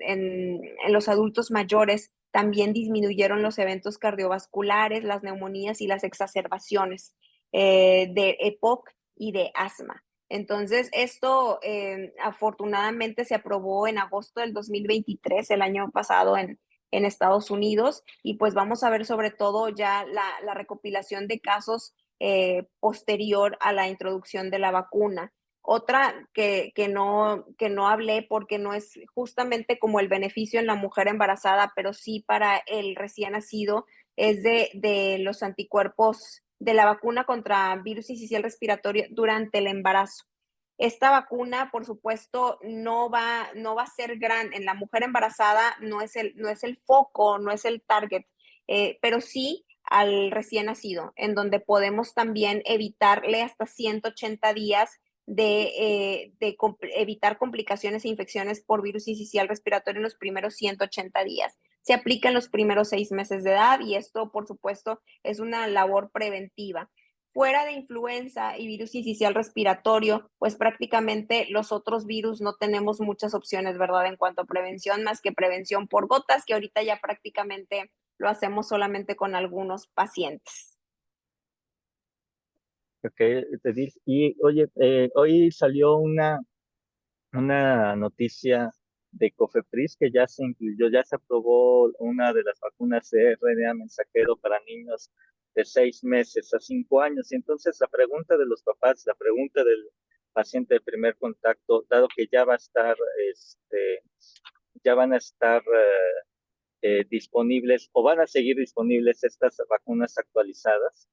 los adultos mayores también disminuyeron los eventos cardiovasculares, las neumonías y las exacerbaciones de EPOC y de asma. Entonces, esto afortunadamente se aprobó en agosto del 2023, el año pasado, en Estados Unidos, y pues vamos a ver sobre todo ya la recopilación de casos posterior a la introducción de la vacuna. Otra que no hablé porque no es justamente como el beneficio en la mujer embarazada, pero sí para el recién nacido, es de los anticuerpos de la vacuna contra virus incisional respiratorio durante el embarazo. Esta vacuna, por supuesto, no va a ser gran. En la mujer embarazada no es el foco, no es el target, pero sí al recién nacido, en donde podemos también evitarle hasta 180 días evitar complicaciones e infecciones por virus incisional respiratorio en los primeros 180 días. Se aplica en los primeros 6 meses de edad y esto, por supuesto, es una labor preventiva. Fuera de influenza y virus incisional respiratorio, pues prácticamente los otros virus no tenemos muchas opciones, ¿verdad? En cuanto a prevención, más que prevención por gotas, que ahorita ya prácticamente lo hacemos solamente con algunos pacientes. Ok, y oye, hoy salió una noticia de Cofepris que ya se incluyó, ya se aprobó una de las vacunas de RNA mensajero para niños de 6 meses a 5 años. Y entonces la pregunta de los papás, la pregunta del paciente de primer contacto, dado que ya va a estar, ya van a estar disponibles o van a seguir disponibles estas vacunas actualizadas.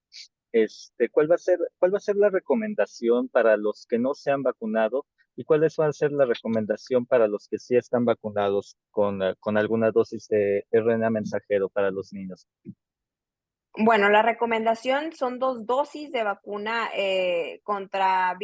¿Cuál va a ser la recomendación para los que no se han vacunado y cuál va a ser la recomendación para los que sí están vacunados con alguna dosis de RNA mensajero para los niños? Bueno, la recomendación son 2 dosis de vacuna contra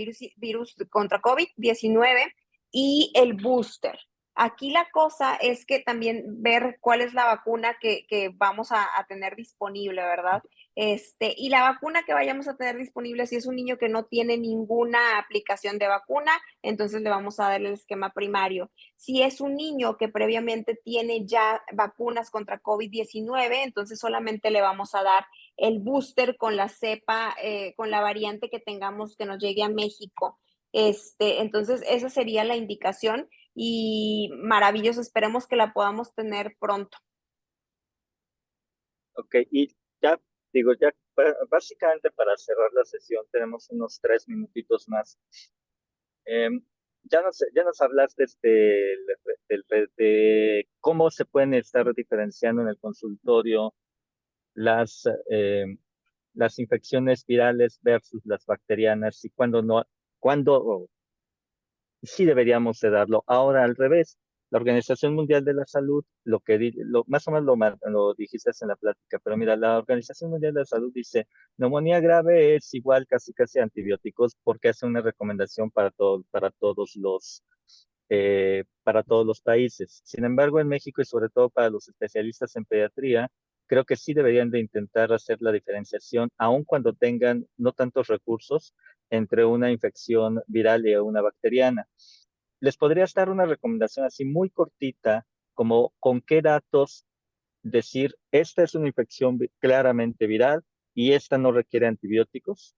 contra COVID-19 y el booster. Aquí la cosa es que también ver cuál es la vacuna que vamos a tener disponible, ¿verdad? Y la vacuna que vayamos a tener disponible, si es un niño que no tiene ninguna aplicación de vacuna, entonces le vamos a dar el esquema primario. Si es un niño que previamente tiene ya vacunas contra COVID-19, entonces solamente le vamos a dar el booster con la cepa, con la variante que tengamos que nos llegue a México. Entonces, esa sería la indicación y maravilloso, esperemos que la podamos tener pronto. Ok, y ya digo, ya básicamente para cerrar la sesión tenemos unos 3 minutitos más. Ya nos hablaste de cómo se pueden estar diferenciando en el consultorio las, eh, las infecciones virales versus las bacterianas y cuándo no, cuándo sí deberíamos de darlo. Ahora al revés, la Organización Mundial de la Salud, más o menos lo dijiste en la plática, pero mira, la Organización Mundial de la Salud dice, neumonía grave es igual casi casi a antibióticos porque hace una recomendación para todos los países. Sin embargo, en México y sobre todo para los especialistas en pediatría, creo que sí deberían de intentar hacer la diferenciación, aun cuando tengan no tantos recursos, entre una infección viral y una bacteriana. ¿Les podrías dar una recomendación así muy cortita, como con qué datos decir, esta es una infección claramente viral y esta no requiere antibióticos?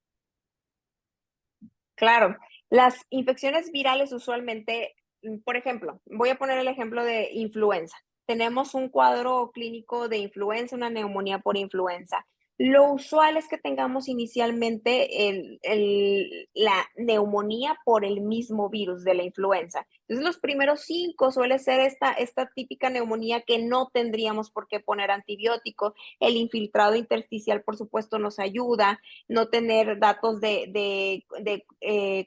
Claro, las infecciones virales usualmente, por ejemplo, voy a poner el ejemplo de influenza. Tenemos un cuadro clínico de influenza, una neumonía por influenza. Lo usual es que tengamos inicialmente la neumonía por el mismo virus de la influenza. Entonces, los primeros 5 suele ser esta típica neumonía que no tendríamos por qué poner antibiótico. El infiltrado intersticial, por supuesto, nos ayuda no tener datos de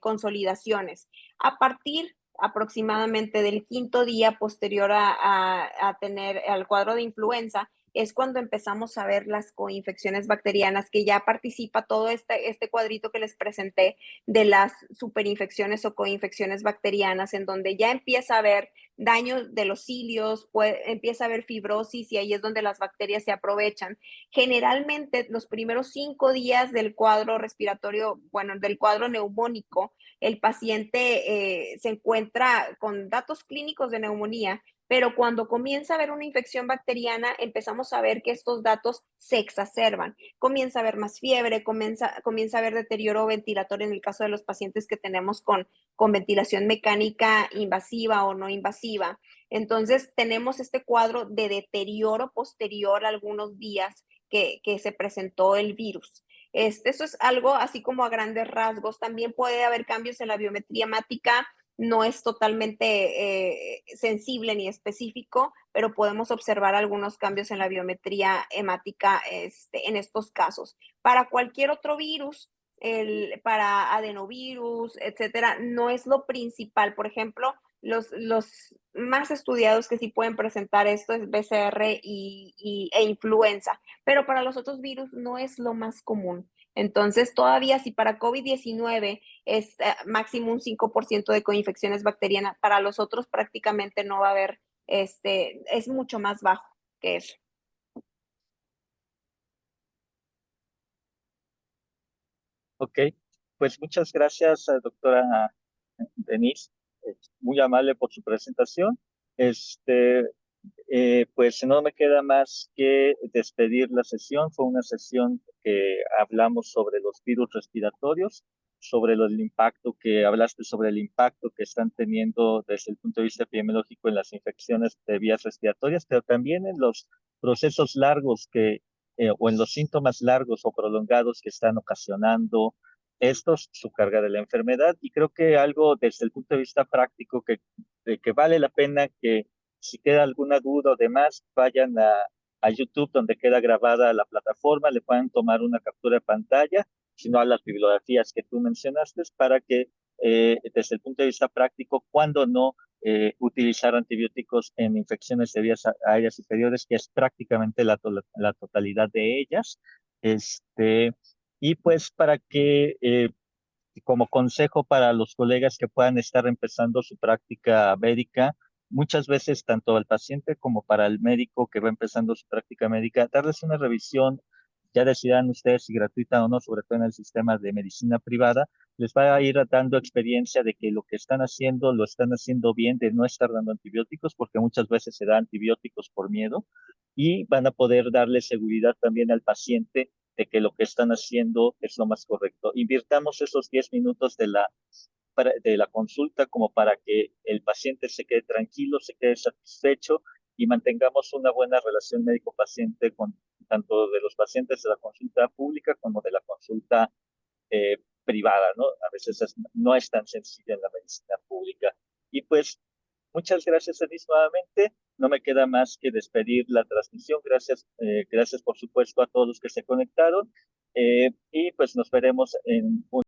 consolidaciones. A partir aproximadamente del quinto día posterior a tener al cuadro de influenza, es cuando empezamos a ver las coinfecciones bacterianas, que ya participa todo este cuadrito que les presenté de las superinfecciones o coinfecciones bacterianas, en donde ya empieza a haber daño de los cilios, empieza a haber fibrosis y ahí es donde las bacterias se aprovechan. Generalmente, los primeros 5 días del cuadro respiratorio, bueno, del cuadro neumónico, el paciente se encuentra con datos clínicos de neumonía, pero cuando comienza a haber una infección bacteriana, empezamos a ver que estos datos se exacerban. Comienza a haber más fiebre, comienza a haber deterioro ventilatorio en el caso de los pacientes que tenemos con ventilación mecánica invasiva o no invasiva. Entonces, tenemos este cuadro de deterioro posterior a algunos días que se presentó el virus. Eso es algo así como a grandes rasgos. También puede haber cambios en la biometría hemática, no es totalmente sensible ni específico, pero podemos observar algunos cambios en la biometría hemática en estos casos. Para cualquier otro virus, para adenovirus, etcétera, no es lo principal. Por ejemplo, los más estudiados que sí pueden presentar esto es BCR e influenza, pero para los otros virus no es lo más común. Entonces, todavía si para COVID-19 es máximo un 5% de coinfecciones bacterianas, para los otros prácticamente no va a haber, es mucho más bajo que eso. Ok, pues muchas gracias, doctora Denise. Muy amable por su presentación. Este, pues no me queda más que despedir la sesión. Fue una sesión que hablamos sobre los virus respiratorios, sobre el impacto que hablaste sobre el impacto que están teniendo desde el punto de vista epidemiológico en las infecciones de vías respiratorias, pero también en los procesos largos o en los síntomas largos o prolongados que están ocasionando estos, su carga de la enfermedad. Y creo que algo desde el punto de vista práctico que vale la pena que si queda alguna duda o demás, vayan a YouTube donde queda grabada la plataforma, le puedan tomar una captura de pantalla, sino a las bibliografías que tú mencionaste, para que desde el punto de vista práctico, cuando no utilizar antibióticos en infecciones de vías aéreas superiores, que es prácticamente la totalidad de ellas. Este, y pues para que como consejo para los colegas que puedan estar empezando su práctica médica, muchas veces tanto al paciente como para el médico que va empezando su práctica médica, darles una revisión, ya decidan ustedes si gratuita o no, sobre todo en el sistema de medicina privada, les va a ir dando experiencia de que lo que están haciendo lo están haciendo bien, de no estar dando antibióticos, porque muchas veces se da antibióticos por miedo, y van a poder darle seguridad también al paciente de que lo que están haciendo es lo más correcto. Invirtamos esos 10 minutos de la consulta como para que el paciente se quede tranquilo, se quede satisfecho y mantengamos una buena relación médico-paciente con tanto de los pacientes de la consulta pública como de la consulta privada, ¿no? A veces no es tan sencilla en la medicina pública. Y pues, muchas gracias, Denise, nuevamente. No me queda más que despedir la transmisión. Gracias por supuesto, a todos los que se conectaron. Y pues nos veremos en un